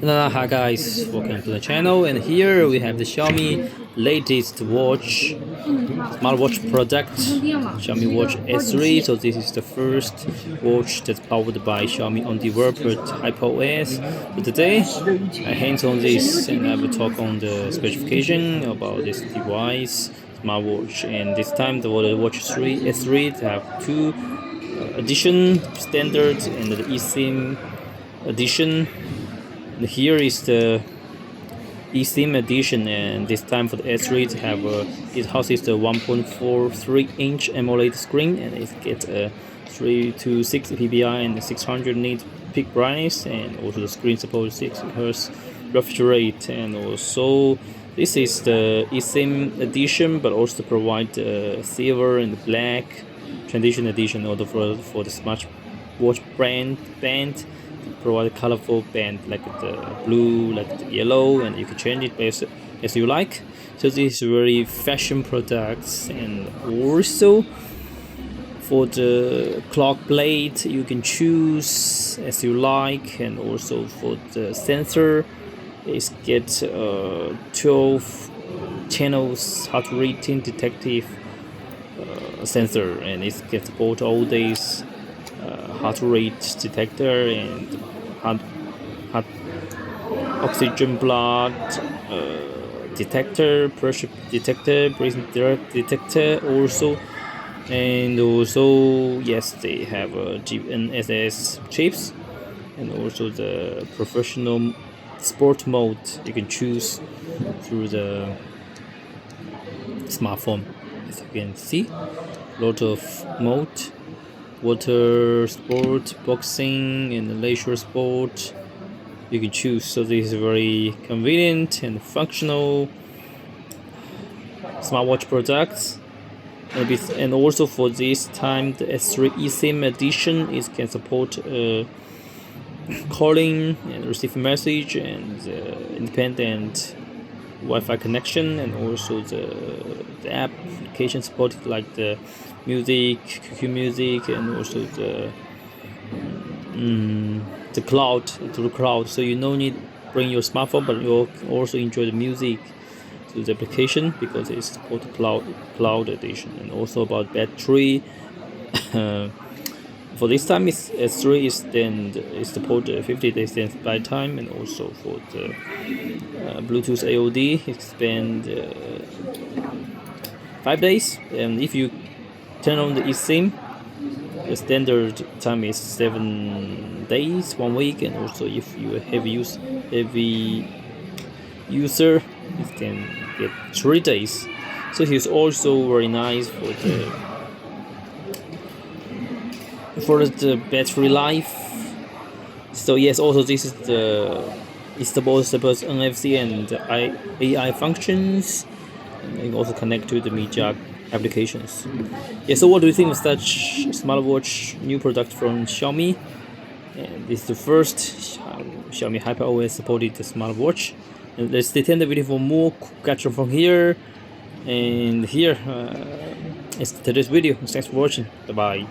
Hi guys, welcome to the channel, and here we have the Xiaomi latest smartwatch product, Xiaomi Watch S3. So this is the first watch that's powered by Xiaomi on developed HyperOS. So today I hands on this and I will talk on the specification about this device, smartwatch. And this time the Watch 3 S3 have two edition, standard and the eSIM edition. And here is the eSIM edition, and this time for the S3 it houses the 1.43-inch AMOLED screen, and it gets a 326 ppi and 600 nit peak brightness, and also the screen supports 6 Hz refresh rate. And also this is the eSIM edition, but also provide the silver and the black transition edition order for the smartwatch band. Provide a colorful band like the blue, like the yellow, and you can change it as you like. So this is very fashion products. And also for the clock plate you can choose as you like, and also for the sensor it gets 12 channels heart rate detective sensor, and it gets both all days heart rate detector and heart oxygen blood detector, pressure detector, breathing detector also. And also yes, they have GNSS chips, and also the professional sport mode you can choose through the smartphone. As you can see, a lot of mode: water sport, boxing, and leisure sport you can choose. So this is very convenient and functional smartwatch products. And also for this time the S3 eSIM edition, it can support calling and receiving message and independent Wi-Fi connection, and also the application supported like the music, QQ music, and also the cloud, through the cloud. So you no need bring your smartphone, but you also enjoy the music through the application because it's support cloud edition. And also about battery. For this time, it's S3 is support 50 days standby time, and also for the Bluetooth AOD it spend 5 days. And if you turn on the eSIM, the standard time is 7 days, 1 week. And also if you are heavy user, it can get 3 days. So it's also very nice for the battery life. So yes, also this is supports NFC and AI functions, and you also connect to the media applications. Yeah, so what do you think of such smartwatch new product from Xiaomi? And this is the first Xiaomi HyperOS supported smartwatch. And let's stay tuned the video for more gadgets from here. And here is today's video. Thanks for watching. Bye bye.